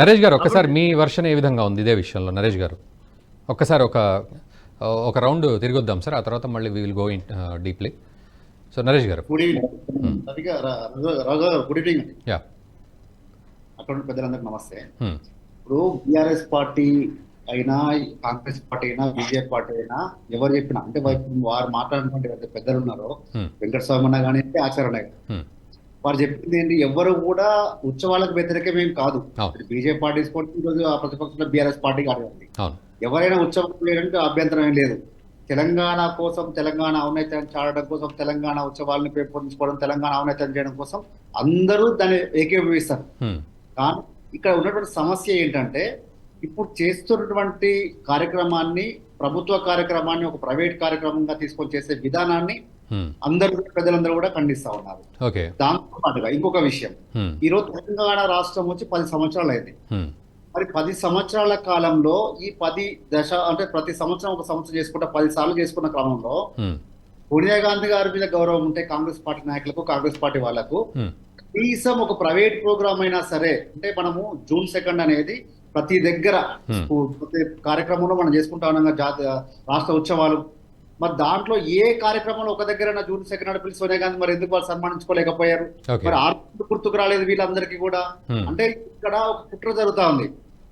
నరేష్ గారు ఒక్కసారి మీ వర్షన్ ఏ విధంగా ఉంది ఇదే విషయంలో? నరేష్ గారు ఒక్కసారి ఒక రౌండ్ తిరిగొద్దాం సార్, ఆ తర్వాత మళ్ళీ we will go in deeply. So Naresh గారు. గుడ్ ఈవినింగ్ రాజు గారు, గుడ్ ఈవినింగ్. యా, అక్కడ పెద్దలందరికీ నమస్తే. ఇప్పుడు బీఆర్ఎస్ పార్టీ అయినా, కాంగ్రెస్ పార్టీ అయినా, బీజేపీ పార్టీ అయినా ఎవరు చెప్పినా అంటే వారు మాట్లాడినటువంటి పెద్దలు ఉన్నారో, వెంకటస్వామి అన్న కానీ ఆచార్య కానీ, వారు చెప్పింది ఏంటి, ఎవరు కూడా ఉత్సవాలకు వ్యతిరేకమేం కాదు. బీజేపీ పార్టీ తీసుకోండి, ఈరోజు ఆ ప్రతిపక్షంలో బీఆర్ఎస్ పార్టీ కానివ్వండి, ఎవరైనా ఉత్సవం చేయడానికి అభ్యంతరం ఏం లేదు. తెలంగాణ కోసం, తెలంగాణ ఔన్నత్యాన్ని చాటడం కోసం, తెలంగాణ ఉత్సవాలను పెంపొందించుకోవడం, తెలంగాణ ఔన్నత్యం చేయడం కోసం అందరూ దాన్ని ఏకీభవిస్తారు. కానీ ఇక్కడ ఉన్నటువంటి సమస్య ఏంటంటే, ఇప్పుడు చేస్తున్నటువంటి కార్యక్రమాన్ని, ప్రభుత్వ కార్యక్రమాన్ని ఒక ప్రైవేట్ కార్యక్రమంగా తీసుకొని చేసే విధానాన్ని అందరూ, ప్రజలందరూ కూడా ఖండిస్తా ఉన్నారు. దాంతో పాటుగా ఇంకొక విషయం, ఈరోజు తెలంగాణ రాష్ట్రం వచ్చి 10 సంవత్సరాలు అయింది. మరి 10 సంవత్సరాల కాలంలో ఈ 10 దశ అంటే ప్రతి సంవత్సరం ఒక సంవత్సరం చేసుకుంటా 10 సార్లు చేసుకున్న క్రమంలో సోనియా గాంధీ గారి మీద గౌరవం ఉంటే కాంగ్రెస్ పార్టీ నాయకులకు, కాంగ్రెస్ పార్టీ వాళ్లకు కనీసం ఒక ప్రైవేట్ ప్రోగ్రామ్ అయినా సరే, అంటే మనము June 2 అనేది ప్రతి దగ్గర ప్రతి కార్యక్రమంలో మనం చేసుకుంటా ఉన్నాం రాష్ట్ర ఉత్సవాలు. మరి దాంట్లో ఏ కార్యక్రమంలో ఒక దగ్గర June 2 పిలిచి సోనియా గాంధీ మరి ఎందుకు వాళ్ళు సన్మానించుకోలేకపోయారు? మరి ఆర్థిక గుర్తుకు రాలేదు వీళ్ళందరికీ కూడా. అంటే ఇక్కడ ఒక కుట్ర జరుగుతా ఉంది.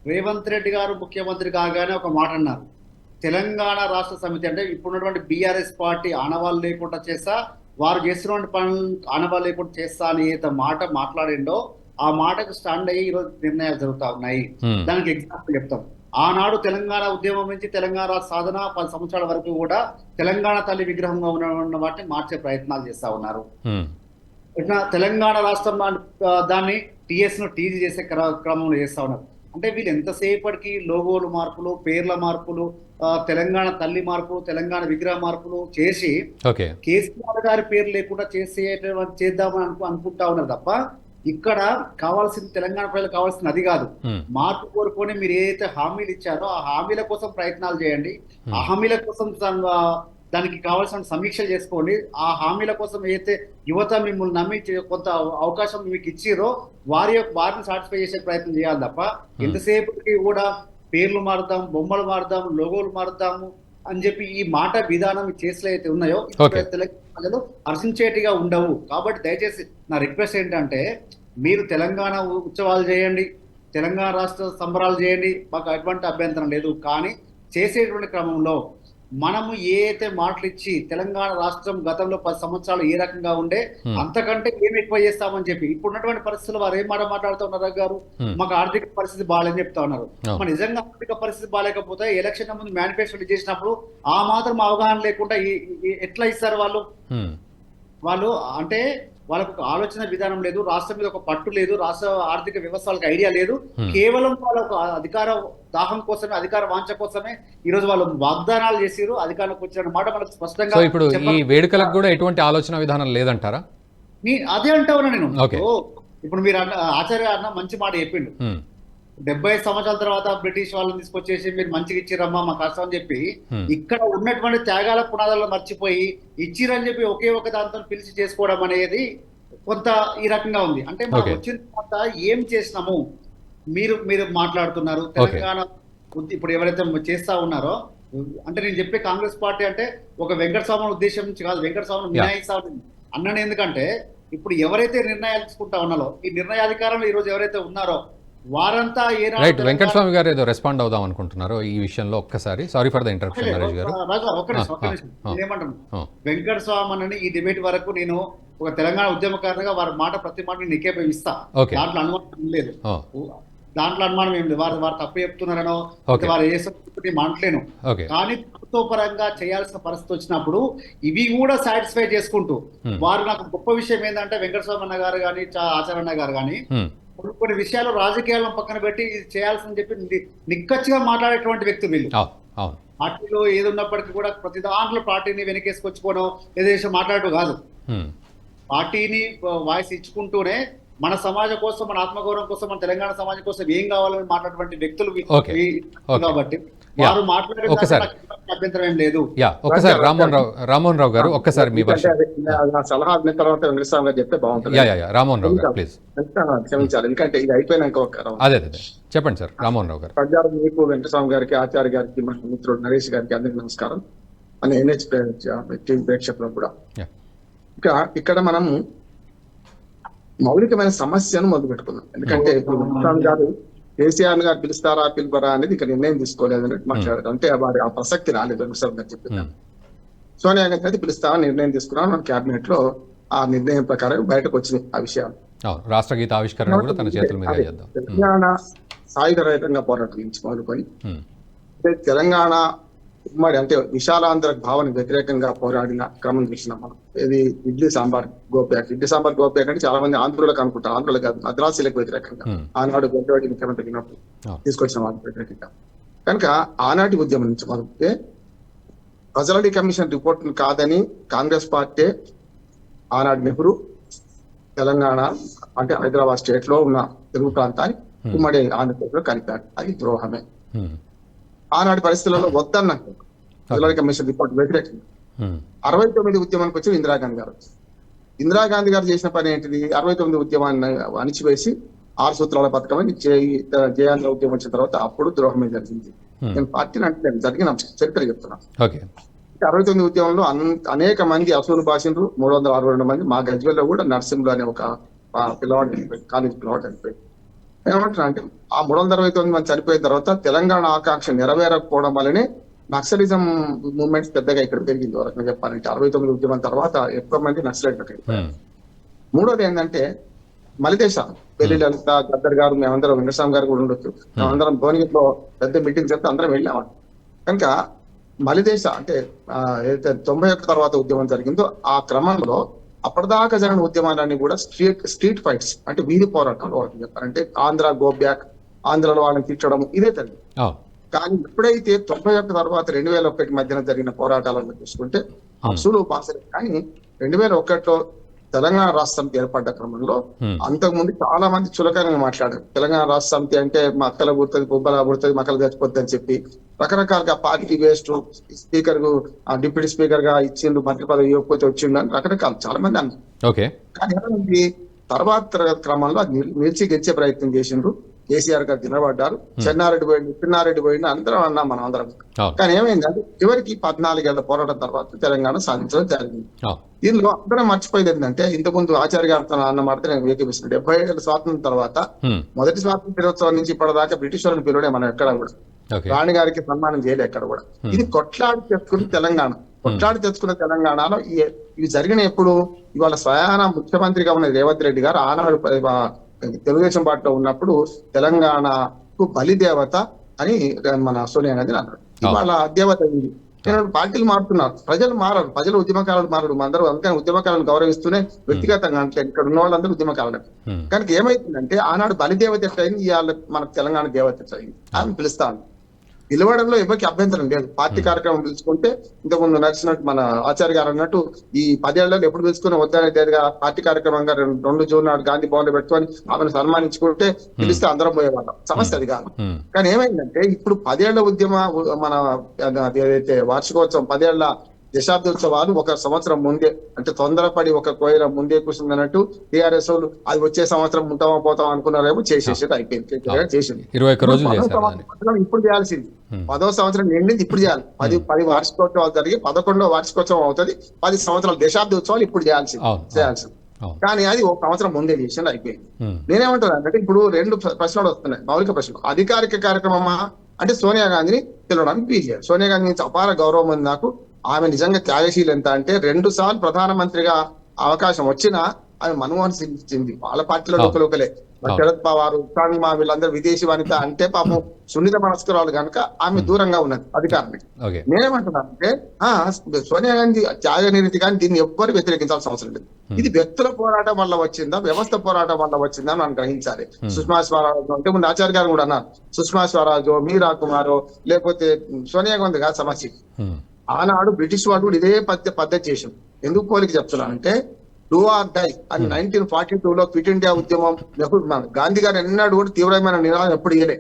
రేవంత్ రెడ్డి గారు ముఖ్యమంత్రి కాగానే ఒక మాట అన్నారు, తెలంగాణ రాష్ట్ర సమితి అంటే ఇప్పుడున్నటువంటి బీఆర్ఎస్ పార్టీ ఆనవాళ్ళు లేకుండా చేస్తా, వారు చేస్తున్నటువంటి పనులు ఆనవాళ్ళు లేకుండా చేస్తా అని ఏదో మాట మాట్లాడిండో ఆ మాటకు స్టాండ్ అయ్యి ఈరోజు నిర్ణయాలు జరుగుతా ఉన్నాయి. దానికి ఎగ్జాంపుల్ చెప్తాం. ఆనాడు తెలంగాణ ఉద్యమం నుంచి తెలంగాణ సాధన 10 సంవత్సరాల వరకు కూడా తెలంగాణ తల్లి విగ్రహంగా ఉన్న వాటిని మార్చే ప్రయత్నాలు చేస్తా ఉన్నారు. ఇట్లా తెలంగాణ రాష్ట్రం దాన్ని టీఎస్ ను టీజీ చేసే క్రమంలో చేస్తా ఉన్నారు. అంటే వీళ్ళు ఎంతసేపటికి లోగోలు మార్పులు, పేర్ల మార్పులు, తెలంగాణ తల్లి మార్పు, తెలంగాణ విగ్రహ మార్పులు చేసి కేసీఆర్ గారి పేరు లేకుండా చేద్దామని అనుకుంటా ఉన్నారు తప్ప, ఇక్కడ కావాల్సింది తెలంగాణ ప్రజలకు కావాల్సింది అది కాదు. మార్పు కోరుకొని మీరు ఏదైతే హామీలు ఇచ్చారో ఆ హామీల కోసం ప్రయత్నాలు చేయండి. ఆ హామీల కోసం దానికి కావాల్సిన సమీక్షలు చేసుకోండి. ఆ హామీల కోసం ఏదైతే యువత మిమ్మల్ని నమ్మి కొంత అవకాశం మీకు ఇచ్చిరో వారిని సాటిస్ఫై చేసే ప్రయత్నం చేయాలి తప్ప, ఎంతసేపటికి కూడా పేర్లు మారుద్దాం, బొమ్మలు మారుద్దాం, లోగోలు మారుద్దాము అని చెప్పి ఈ మాట విధానం కేసులు అయితే ఉన్నాయో ప్రజలు హర్షించేటిగా ఉండవు. కాబట్టి దయచేసి నా రిక్వెస్ట్ ఏంటంటే, మీరు తెలంగాణ ఉత్సవాలు చేయండి, తెలంగాణ రాష్ట్ర సంబరాలు చేయండి, మాకు ఎటువంటి అభ్యంతరం లేదు. కానీ చేసేటువంటి క్రమంలో మనము ఏదైతే మాటలు ఇచ్చి తెలంగాణ రాష్ట్రం గతంలో 10 సంవత్సరాలు ఏ రకంగా ఉండే అంతకంటే ఏం ఎక్కువ చేస్తామని చెప్పి ఇప్పుడున్నటువంటి పరిస్థితులు వారు ఏం మాట్లాడుతూ ఉన్నారు గారు, మాకు ఆర్థిక పరిస్థితి బాగాలేని చెప్తా ఉన్నారు. మరి నిజంగా ఆర్థిక పరిస్థితి బాగాలేకపోతే ఎలక్షన్ ముందు మేనిఫెస్టో చేసినప్పుడు ఆ మాత్రం అవగాహన లేకుండా ఎట్లా ఇస్తారు వాళ్ళు? అంటే వాళ్ళకు ఒక ఆలోచన విధానం లేదు, రాష్ట్రం మీద ఒక పట్టు లేదు, రాష్ట్ర ఆర్థిక వ్యవస్థ వాళ్ళకి ఐడియా లేదు. కేవలం వాళ్ళ ఒక అధికార దాహం కోసమే, అధికార వాంఛ కోసమే ఈరోజు వాళ్ళు వాగ్దానాలు చేసిరు, అధికారంలోకి వచ్చిన మాట మనకు స్పష్టంగా. ఇప్పుడు ఈ వేడుకలకు కూడా ఎటువంటి ఆలోచన విధానం లేదంటారా? అదే అంటా ఉన్నా నేను. ఇప్పుడు మీరు ఆచార్య అన్న మంచి మాట చెప్పిండు. 75 సంవత్సరాల తర్వాత బ్రిటిష్ వాళ్ళని తీసుకొచ్చేసి మీరు మంచిగా ఇచ్చిరమ్మా మా కష్టం అని చెప్పి, ఇక్కడ ఉన్నటువంటి త్యాగాల పునాదాలను మర్చిపోయి ఇచ్చిరని చెప్పి ఒకే ఒక దాంతో పిలిచి చేసుకోవడం అనేది కొంత ఈ రకంగా ఉంది. అంటే మనం వచ్చిన తర్వాత ఏం చేసినాము మీరు మాట్లాడుతున్నారు. తెలంగాణ ఇప్పుడు ఎవరైతే చేస్తా ఉన్నారో, అంటే నేను చెప్పే కాంగ్రెస్ పార్టీ అంటే ఒక వెంకటస్వామి ఉద్దేశం నుంచి కాదు, వెంకటస్వామిని మినాయిస్తా అన్నని. ఎందుకంటే ఇప్పుడు ఎవరైతే నిర్ణయాలు తీసుకుంటా ఉన్నారో, ఈ నిర్ణయాధికారంలో ఈ రోజు ఎవరైతే ఉన్నారో వారంతా వెంకటస్వామి గారు ఏదో రెస్పాండ్ అవుదాం అనుకుంటున్నారు ఈ విషయంలో. ఒక్కసారి sorry for the interruption Naresh గారు. ఏమంటాను, వెంకటస్వామి అని ఈ డిబేట్ వరకు నేను ఒక తెలంగాణ ఉద్యమకారుగా వారి మాట ప్రతి మాట నేను నికేపిస్తా. దాంట్లో అనుమానం లేదు, దాంట్లో అనుమానం ఏం లేదు. వారు తప్పు చెప్తున్నారనో వారు ఏ మాట్లాడలేను. కానీ ప్రభుత్వ పరంగా చేయాల్సిన పరిస్థితి వచ్చినప్పుడు ఇవి కూడా సాటిస్ఫై చేసుకుంటూ వారు, నాకు గొప్ప విషయం ఏంటంటే వెంకటస్వామి అన్న గారు కానీ, ఆచార్య అన్న గారు కానీ కొన్ని విషయాలు రాజకీయాలను పక్కన పెట్టి ఇది చేయాల్సిందని చెప్పి నిక్కచ్చిగా మాట్లాడేటువంటి వ్యక్తులు వీళ్ళు. పార్టీలో ఏది ఉన్నప్పటికీ కూడా ప్రతి దాంట్లో పార్టీని వెనకేసుకొచ్చుకోవడం ఏదేశం మాట్లాడటం కాదు, పార్టీని వాయిస్ ఇచ్చుకుంటూనే మన సమాజం కోసం, మన ఆత్మగౌరవం కోసం, మన తెలంగాణ సమాజం కోసం ఏం కావాలని మాట్లాడేటువంటి వ్యక్తులు కాబట్టి వారు మాట్లాడే అభ్యంతరం ఏం లేదు. యా ఒక్కసారి రామ్మోహన్ రావు గారు ఒక్కసారి మీ భాష. నా సలహా అన్న తర్వాత వెంకటస్వామి గారు చెప్తే బాగుంటుంది. యా రామ్మోహన్ రావు గారు ప్లీజ్. క్షమించాలి, ఎందుకంటే ఇది అయిపోయినాక అదే చెప్పండి సార్ రామ్మోహన్ రావు గారు. ప్రజలు మీకు, వెంకటస్వామి గారికి, ఆచార్య గారికి, మన మిత్రుడు నరేష్ గారికి అందరికి నమస్కారం. మన ఎన్హెచ్ టీం ప్రేక్షకులకు కూడా. ఇక్కడ మనం మౌలికమైన సమస్యను మొదలు పెట్టుకున్నాం. ఎందుకంటే ఇప్పుడు వెంకటస్వామి గారు కేసీఆర్ గారు పిలుస్తారా పిలువరా అనేది ఇక్కడ నిర్ణయం తీసుకోలేదు అన్నట్టు మాట్లాడారు. అంటే వారి ఆ ప్రసక్తి రాలేదు వెంకటస్వామి గారు చెప్పింది. సోనియా గాంధీ అయితే పిలుస్తామని నిర్ణయం తీసుకున్నాం. మన కేబినెట్ లో ఆ నిర్ణయం ప్రకారం బయటకు వచ్చింది ఆ విషయాలు. రాష్ట్ర గీత ఆవిష్కరణ కూడా తన చేతుల మీద చేద్దాం. తెలంగాణ సాయుధ రహితంగా పోరాటం నుంచి మొదలుకొని తెలంగాణ ఉమ్మడి అంటే విశాలాంధ్ర భావన వ్యతిరేకంగా పోరాడిన క్రమం చూసినాం మనం. ఇది ఇడ్లీ సాంబార్ గోప్యాక్ అంటే చాలా మంది ఆంధ్రులకు అనుకుంటారు, ఆంధ్రులకు కాదు, మద్రాసీలకు వ్యతిరేకంగా ఆనాడు గొప్పవాడి ముఖ్యమంత్రి తీసుకొచ్చిన వాళ్ళకి వ్యతిరేకంగా. కనుక ఆనాటి ఉద్యమం నుంచి మొదలుపెడితే ఫజల్ కమిషన్ రిపోర్ట్ కాదని కాంగ్రెస్ పార్టీ ఆనాడు నెహ్రూ తెలంగాణ అంటే హైదరాబాద్ స్టేట్ లో ఉన్న తెలుగు ప్రాంతాన్ని ఉమ్మడి ఆంధ్రప్రదేశ్ లో కలిపారు. అది ద్రోహమే. ఆనాటి పరిస్థితులలో వద్దన్న ఫజల్ కమిషన్ రిపోర్ట్ వ్యతిరేకంగా 69 ఉద్యమానికి వచ్చి ఇందిరాగాంధీ గారు చేసిన పని ఏంటిది? 69 ఉద్యమాన్ని అణిచివేసి 6 సూత్రాల పథకం జయాంధ్ర ఉద్యమం వచ్చిన తర్వాత అప్పుడు ద్రోహమే జరిగింది. నేను పార్టీని అంటే జరిగిన చరిత్ర చెప్తున్నాను. 69 ఉద్యమంలో అనేక మంది అసూలు భాషలు 362 మంది. మా గజ్వేల్లో కూడా నర్సింహులు అనే ఒక పిల్లవాడు చనిపోయి, కాలేజ్ పిల్లవాడు చనిపోయి. ఏమంటున్నా అంటే ఆ 369 మంది చనిపోయిన తర్వాత తెలంగాణ ఆకాంక్ష నెరవేరకపోవడం వల్లనే నక్సలిజం మూవ్మెంట్స్ పెద్దగా ఇక్కడ పెరిగింది. వరకు చెప్పాలంటే 69 ఉద్యమం తర్వాత ఎక్కువ మంది నక్సలైట్లు. మూడోది ఏంటంటే మలిదేశ పెళ్లి లలిత గద్దర్ గారు, మేమందరం వెంకటస్వామి గారు కూడా ఉండొచ్చు, మేమందరం భువనగిరిలో పెద్ద మీటింగ్ చెప్తే అందరం వెళ్ళాము. కనుక మలిదేశ అంటే 91 తర్వాత ఉద్యమం జరిగిందో ఆ క్రమంలో అప్పటిదాకా జరిగిన ఉద్యమాలన్నీ కూడా స్ట్రీట్ ఫైట్స్ అంటే వీధి పోరాటాలు చెప్పారంటే ఆంధ్ర గో బ్యాక్, ఆంధ్రలో వాళ్ళని తీర్చడం ఇదే జరిగింది. కానీ ఎప్పుడైతే 91 తర్వాత 2001 మధ్యన జరిగిన పోరాటాలను చూసుకుంటే అసలు పాసలేదు. కానీ 2001లో తెలంగాణ రాష్ట్ర సమితి ఏర్పడ్డ క్రమంలో అంతకుముందు చాలా మంది చులకనంగా మాట్లాడారు. తెలంగాణ రాష్ట్ర సమితి అంటే మా అక్కల పుడుతుంది, బొబ్బల పుడుతుంది, మక్కలు చచ్చిపోతుంది అని చెప్పి రకరకాలుగా పార్టీ వేస్ట్, స్పీకర్ కు డిప్యూటీ స్పీకర్ గా ఇచ్చిండు, మంత్రి పదవి ఇవ్వకపోతే వచ్చిండు అని రకరకాలు చాలా మంది అన్నారు. కానీ ఏమైంది తర్వాత క్రమంలో నిలిచి గెలిచే ప్రయత్నం చేసిండ్రు. కేసీఆర్ గారు నిలబడ్డారు, చిన్నారెడ్డి పోయిండు అందరం అన్నాం మనం అందరం. కానీ ఏమైందంటే చివరికి 14 ఏళ్ల పోరాటం తర్వాత తెలంగాణ సాధించడం జరిగింది. దీనిలో అందరం మర్చిపోయేది ఏంటంటే ఇంతకుముందు ఆచార్య గారితో అన్న మాట నేను ఏకీపిస్తున్నాను. 70 ఏళ్ల స్వాతంత్రం తర్వాత మొదటి స్వాతంత్ర దినోత్సవం నుంచి ఇప్పటిదాకా బ్రిటిష్ వాళ్ళని పిలువడే మనం ఎక్కడ కూడా రాణి గారికి సన్మానం చేయలే ఎక్కడ కూడా. ఇది కొట్లాడి తెచ్చుకున్న తెలంగాణలో ఇవి జరిగిన ఎప్పుడు ఇవాళ స్వయాన ముఖ్యమంత్రిగా ఉన్న రేవంత్ రెడ్డి గారు ఆనాడు తెలుగుదేశం పార్టీలో ఉన్నప్పుడు తెలంగాణకు బలిదేవత అని మన సోనియా గాంధీ అన్నారు. ఇవాళ దేవత అయింది. పార్టీలు మారుతున్నారు, ప్రజలు మారరు, ప్రజలు ఉద్యమకారులు మారరు. అందరూ అందుకని ఉద్యమకారులను గౌరవిస్తూనే వ్యక్తిగతంగా అంటే ఇక్కడ ఉన్న వాళ్ళందరూ ఉద్యమకారులు. కనుక ఏమైతుందంటే ఆనాడు బలిదేవత ఎట్లయింది, ఇవాళ మనకు తెలంగాణ దేవత ఎట్లయింది అని పిలుస్తాను. పిలవడంలో ఎవరికి అభ్యంతరం లేదు. పార్టీ కార్యక్రమం పిలుచుకుంటే ఇంతకుముందు నడిచినట్టు మన ఆచార్య గారు అన్నట్టు ఈ 10 ఏళ్లలో ఎప్పుడు పిలుచుకుని వద్దనేదిగా పార్టీ కార్యక్రమంగా 2 జూన్ నాడు గాంధీ భవన్ లో పెట్టుకొని ఆమెను సన్మానించుకుంటే పిలిస్తే అందరం పోయేవాళ్ళం. సమస్య అది కాదు. కానీ ఏమైందంటే ఇప్పుడు 10 ఏళ్ల ఉద్యమ మన ఏదైతే వార్షికోత్సవం 10 ఏళ్ల దశాబ్దోత్సవాలు ఒక సంవత్సరం ముందే అంటే తొందరపడి ఒక కోయిల ముందే కూర్చుందన్నట్టు టీఆర్ఎస్ వాళ్ళు అది వచ్చే సంవత్సరం ఉంటామా పోతాం అనుకున్నారేమో చేసేసేది అయిపోయింది. చేసింది ఇప్పుడు చేయాల్సింది 10వ సంవత్సరం నిండింది ఇప్పుడు చేయాలి. 10 వార్షికోత్సవాలు జరిగి 11వ వార్షికోత్సవం అవుతుంది. 10 సంవత్సరాలు దశాబ్దోత్సవాలు ఇప్పుడు చేయాల్సింది. కానీ అది ఒక సంవత్సరం ముందే చేసింది అయిపోయింది. నేనేమంటాను అంటే ఇప్పుడు 2 ప్రశ్నలు వస్తున్నాయి, మౌలిక ప్రశ్నలు. అధికారిక కార్యక్రమమా అంటే సోనియా గాంధీని పిలవడానికి వీలు. సోనియా గాంధీ నుంచి అపార గౌరవం ఉంది నాకు. ఆమె నిజంగా త్యాగశీలు ఎంత అంటే 2 సార్లు ప్రధానమంత్రిగా అవకాశం వచ్చినా ఆమె మన్మోహన్ సింగ్ ఇచ్చింది. వాళ్ళ పార్టీలో లోకలే శరద్ పవార్, ఉత్సాంగ్మా వీళ్ళందరూ విదేశీ వనిత అంటే పాపం సున్నిత మనస్కురాలు కనుక ఆమె దూరంగా ఉన్నది అధికారానికి. నేనేమంటున్నానంటే సోనియా గాంధీ త్యాగనిరతి కానీ దీన్ని ఎవ్వరు వ్యతిరేకించాల్సిన అవసరం లేదు. ఇది వ్యక్తుల పోరాటం వల్ల వచ్చిందా, వ్యవస్థ పోరాటం వల్ల వచ్చిందా మనం గ్రహించాలి. సుష్మా స్వరాజ్ అంటే ముందు ఆచార్య గారు కూడా అన్నారు, సుష్మా స్వరాజో మీరా కుమారో లేకపోతే సోనియా గాంధీ కాదు సమస్య. ఆనాడు బ్రిటిష్ వాడు కూడా ఇదే పద్ధతి చేసాం. ఎందుకు పోలికి చెప్తున్నానంటే డూ ఆర్ డై అని 1942లో క్విట్ ఇండియా ఉద్యమం గాంధీ గారు ఎన్నాడు కూడా తీవ్రమైన నినాదం ఎప్పుడు ఇయ్యలే.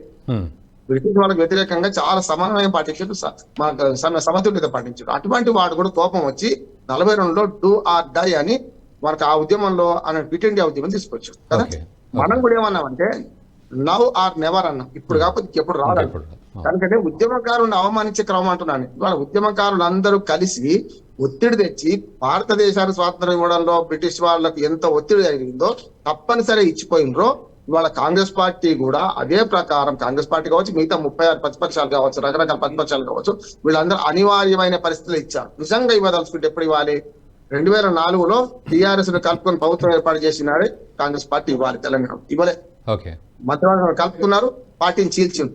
బ్రిటిష్ వాళ్ళకి వ్యతిరేకంగా చాలా సమన్వయం పాటించారు, సమతుల్యత పాటించారు. అటువంటి వాడు కూడా కోపం వచ్చి 42లో డూ ఆర్ డై అని మనకు ఆ ఉద్యమంలో ఆయన క్విట్ ఇండియా ఉద్యమం తీసుకొచ్చారు కదా. మనం కూడా ఏమన్నామంటే నవ్ ఆర్ నెవర్ అన్నాం, ఇప్పుడు కాకపోతే ఎప్పుడు రాదు. కనుకనే ఉద్యమకారులను అవమానించే క్రమం అంటున్నాను. ఇవాళ ఉద్యమకారులు అందరూ కలిసి ఒత్తిడి తెచ్చి భారతదేశానికి స్వాతంత్రం ఇవ్వడంలో బ్రిటిష్ వాళ్ళకు ఎంత ఒత్తిడి జరిగిందో తప్పనిసరి ఇచ్చిపోయినరో, ఇవాళ కాంగ్రెస్ పార్టీ కూడా అదే ప్రకారం, కాంగ్రెస్ పార్టీ కావచ్చు, మిగతా 36 ప్రతిపక్షాలు కావచ్చు, రకరకాల ప్రతిపక్షాలు కావచ్చు, వీళ్ళందరూ అనివార్యమైన పరిస్థితులు ఇచ్చారు. నిజంగా ఇవ్వదలుచుకుంటే ఎప్పుడు ఇవ్వాలి? 2004లో టీఆర్ఎస్ ను కలుపుకొని ప్రభుత్వం ఏర్పాటు చేసినాడే కాంగ్రెస్ పార్టీ ఇవ్వాలి. తెలంగాణ ఇవ్వలే, మంత్రివర్గం కలుపుకున్నారు, పార్టీని చీల్చింది.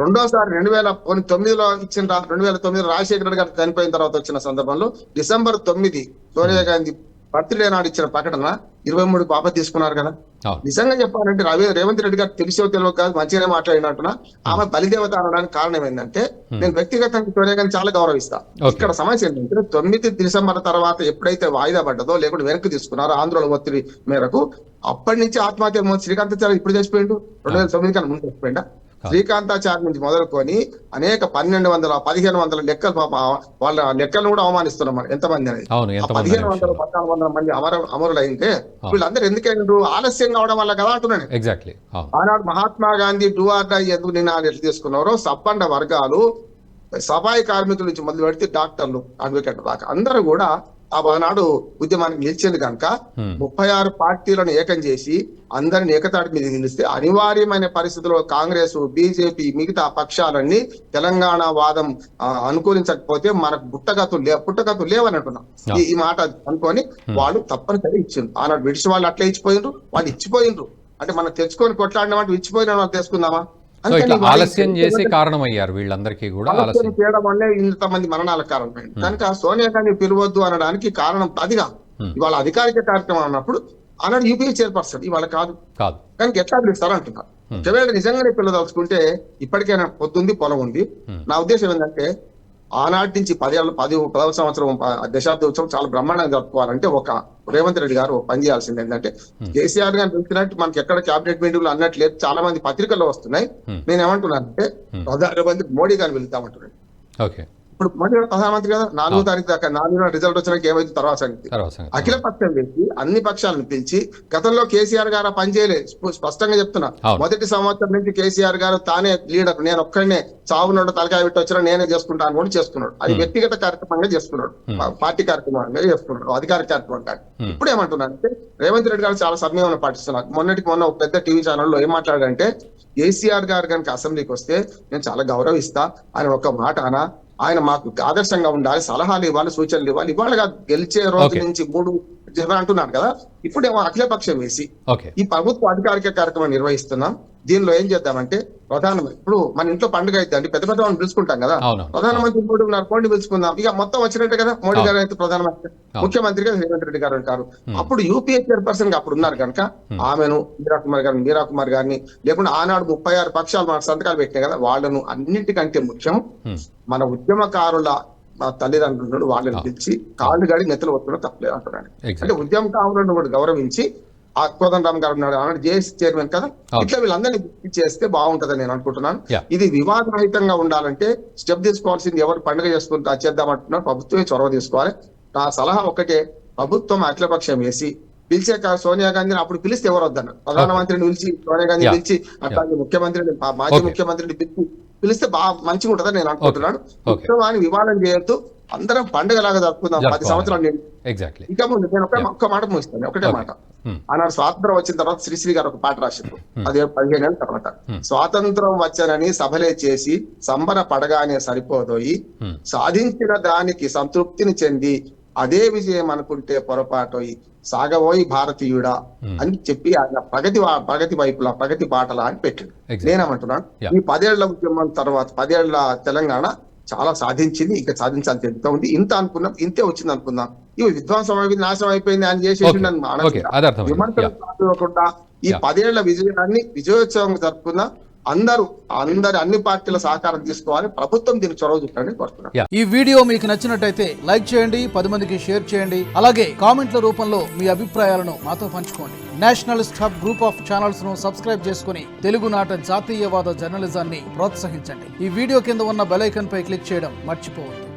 రెండోసారి 2009లో ఇచ్చిన 2009 రాజశేఖర రెడ్డి గారు చనిపోయిన తర్వాత వచ్చిన సందర్భంలో December 9 సోనియా గాంధీ బర్త్డే నాడు ఇచ్చిన ప్రకటన 23 బాబా తీసుకున్నారు కదా. నిజంగా చెప్పాలంటే రేవంత్ రెడ్డి గారు తెలిసో తెలియక కాదు, మంచిగానే మాట్లాడినట్టున ఆమె బలిదేవత అనడానికి కారణం ఏంటంటే, నేను వ్యక్తిగతంగా సోనియా గాంధీ చాలా గౌరవిస్తా. ఇక్కడ సమస్య ఏంటంటే 9 డిసెంబర్ తర్వాత ఎప్పుడైతే వాయిదా పడ్డదో, లేకుంటే వెనక్కి తీసుకున్నారో ఆంధ్రుల ఒత్తిడి మేరకు, అప్పటి నుంచి ఆత్మహత్య శ్రీకాంతాచార్య ఇప్పుడు చచ్చిపోయిండు, 2009 కన్నా ముందు చచ్చిపోయిందా? శ్రీకాంతాచార్య నుంచి మొదలుకొని అనేక 1200, 1500 లెక్కలు, వాళ్ళ లెక్కలను కూడా అవమానిస్తున్నాం మనం ఎంతమంది అనేది. 1500, 1400 మంది అమరులు అయితే వీళ్ళందరూ ఎందుకైనా ఆలస్యం కావడం వల్ల కదా అంటున్నాను. ఎగ్జాక్ట్లీ. ఆనాడు Mahatma Gandhi do or die ఎందుకు నినాదాలు ఎట్లా తీసుకున్నారో, సబ్బండ వర్గాలు, సఫాయి కార్మికుల నుంచి మొదలు పెడితే డాక్టర్లు, అడ్వకేట్ దాకా అందరూ కూడా ఆనాడు ఉద్యమానికి నిలిచింది కనుక 36 పార్టీలను ఏకం చేసి అందరిని ఏకతాటి మీద నిలిస్తే అనివార్యమైన పరిస్థితుల్లో కాంగ్రెస్, బీజేపీ, మిగతా పక్షాలన్నీ తెలంగాణ వాదం అనుకూలించకపోతే మనకు పుట్టగతులు లేవని అంటున్నాం. ఈ మాట అనుకొని వాళ్ళు తప్పనిసరి ఇచ్చిండ్రు. ఆనాడు బ్రిటిష్ వాళ్ళు అట్లా ఇచ్చిపోయినరు, వాళ్ళు ఇచ్చిపోయినరు అంటే మనం తెచ్చుకొని కొట్లాడిన ఇచ్చిపోయిన వాళ్ళు తెలుసుకుందామా? ఆలస్యం చేసి కారణమయ్యారు వీళ్ళందరికీ కూడా. ఆలస్యం చేయడం వల్లే ఇంతమంది మరణాలకు కారణమైంది. కనుక సోనియా గాంధీ పిలవద్దు అనడానికి కారణం అదిగా. ఇవాళ అధికారిక కార్యక్రమం అన్నప్పుడు ఆనాడు యూపీఏ చైర్పర్సన్, ఇవాళ కాదు. కనుక ఎట్లా పిలుస్తారు అంటున్నారు. ఒకవేళ నిజంగానే పిల్లదలుచుకుంటే ఇప్పటికైనా పొద్దుంది, పొలం ఉంది. నా ఉద్దేశం ఏంటంటే ఆనాటి నుంచి 10వ సంవత్సరం దశాబ్ద ఉత్సవం చాలా బ్రహ్మాండంగా జరుపుకోవాలంటే ఒక రేవంత్ రెడ్డి గారు పని చేయాల్సింది ఏంటంటే, కేసీఆర్ గారిని పిలిచినట్టు మనకి ఎక్కడ క్యాబినెట్ మీటింగ్లు అన్నట్టు లేదు, చాలా మంది పత్రికల్లో వస్తున్నాయి. నేను ఏమంటున్నానంటే ప్రధానమంత్రి మోడీ గారిని పిలుస్తామంటున్నాను. ఇప్పుడు మోడీ ప్రధానమంత్రి కదా, 4వ తారీఖు దాకా 4 రిజల్ట్ వచ్చినాక ఏమైంది తర్వాత సంగతి. అఖిల పక్షం వేసి అన్ని పక్షాలను పిలిచి, గతంలో కేసీఆర్ గారు పని చేయలేదు, స్పష్టంగా చెప్తున్నా. మొదటి సంవత్సరం నుంచి కేసీఆర్ గారు తానే లీడర్, నేను ఒక్కడనే చావునోడు తలకాయ పెట్టి వచ్చినా నేనే చేసుకుంటాను కూడా చేసుకున్నాడు. అది వ్యక్తిగత కార్యక్రమంగా చేసుకున్నాడు, పార్టీ కార్యక్రమంగా చేసుకున్నాడు, అధికారిక కార్యక్రమం కాదు. ఇప్పుడు ఏమంటున్నానంటే రేవంత్ రెడ్డి గారు చాలా సమయంలో పాటిస్తున్నారు. మొన్న ఒక పెద్ద టీవీ ఛానల్లో ఏం మాట్లాడంటే, కేసీఆర్ గారు కనుక అసెంబ్లీకి వస్తే నేను చాలా గౌరవిస్తా, ఆయన ఒక మాట అనా, ఆయన మాకు ఆదర్శంగా ఉండాలి, సలహాలు ఇవ్వాలి, సూచనలు ఇవ్వాలి. ఇవాళ గెలిచే రోజు నుంచి 3 అంటున్నాను కదా. ఇప్పుడేమో అఖిలపక్షం వేసి ఈ ప్రభుత్వ అధికారిక కార్యక్రమం నిర్వహిస్తున్నాం. దీనిలో ఏం చేద్దామంటే ప్రధానమంత్రి, ఇప్పుడు మన ఇంట్లో పండుగ అయితే అండి పెద్ద పెద్ద వాళ్ళని పిలుచుకుంటాం కదా, ప్రధానమంత్రి 3:30 కోటి పిలుచుకుందాం, ఇక మొత్తం వచ్చినట్టే కదా. మోడీ గారు అయితే ప్రధానమంత్రి, ముఖ్యమంత్రిగా రేవంత్ రెడ్డి గారు అంటారు. అప్పుడు యూపీఏ చైర్పర్సన్ గా అప్పుడు ఉన్నారు కనుక ఆమెను మీరా కుమార్ గారిని, లేకుండా ఆనాడు 36 పక్షాలు మన సంతకాలు పెట్టినాయి కదా, వాళ్ళను అన్నింటికంటే ముఖ్యం మన ఉద్యమకారుల తల్లిదండ్రులను వాళ్ళని పిలిచి కాళ్ళు గాడి నెత్తలు వస్తున్నా తప్పలేదు అంటున్నాడు. అంటే ఉద్యమకారులను కూడా గౌరవించి, కోదండరామ్ గారు ఉన్నాడు ఆనాడు జేఏసీ చైర్మన్ కదా, ఇట్లా వీళ్ళందరినీ చేస్తే బాగుంటదని నేను అనుకుంటున్నాను. ఇది వివాదరహితంగా ఉండాలంటే స్టెప్ తీసుకోవాల్సింది ఎవరు పండుగ చేసుకుంటూ చేద్దామంటున్నారు, ప్రభుత్వమే చొరవ తీసుకోవాలి. నా సలహా ఒకటే, ప్రభుత్వం అఖిలపక్షం వేసి పిలిచే సోనియా గాంధీని అప్పుడు పిలిస్తే ఎవరు వద్దన్నారు, ప్రధానమంత్రిని పిలిచి సోనియా గాంధీ పిలిచి, అట్లాగే ముఖ్యమంత్రిని, మాజీ ముఖ్యమంత్రిని పిలిస్తే బాగా మంచిగా ఉంటుందని నేను అనుకుంటున్నాను. ఉత్సవాన్ని వివాదం చేయొద్దు, అందరం పండుగలాగా జరుపుకుందాం. 10 సంవత్సరాలు నేను ఇక ముందు నేను ఒక్క మాట ముగిస్తాను, ఒకటే మాట. ఆనాడు స్వాతంత్రం వచ్చిన తర్వాత శ్రీశ్రీ గారు ఒక పాట రాశారు, అది 15 ఏళ్ళ తర్వాత. స్వాతంత్రం వచ్చానని సభలే చేసి సంబర పడగానే సరిపోదోయి, సాధించిన దానికి సంతృప్తిని చెంది అదే విజయం అనుకుంటే పొరపాటోయి, సాగబోయి భారతీయుడా అని చెప్పి ఆయన ప్రగతి వైపులా, ప్రగతి బాటలా అని పెట్టాడు. నేనేమంటున్నాను, ఈ 10 ఏళ్ల ఉద్యమం తర్వాత 10 ఏళ్ల తెలంగాణ చాలా సాధించింది, ఇంకా సాధించాల్సి ఎంత ఉంది, ఇంత అనుకున్నాం, ఇంతే వచ్చింది అనుకుందాం. ఇవి విధ్వంసం అయిపోయింది, నాశనం అయిపోయింది అని చేసేసి విమర్శలు కాకుండా ఈ 10 ఏళ్ల విజయాన్ని విజయోత్సవం జరుపుకుందాం. అన్ని పార్టీల సహకారం తీసుకోవాలి, ప్రభుత్వం దీనికి చొరవ చూపాలని కోరుతున్నాను. ఈ వీడియో మీకు నచ్చినట్టయితే లైక్ చేయండి, 10 మందికి షేర్ చేయండి, అలాగే కామెంట్ల రూపంలో మీ అభిప్రాయాలను మాతో పంచుకోండి. Nationalist hub group of channels ను సబ్స్క్రైబ్ చేసుకుని తెలుగునాట జాతీయవాద జర్నలిజాన్ని ప్రోత్సహించండి. ఈ వీడియో కింద ఉన్న బెల్ ఐకాన్ పై క్లిక్ చేయడం మర్చిపోవద్దు.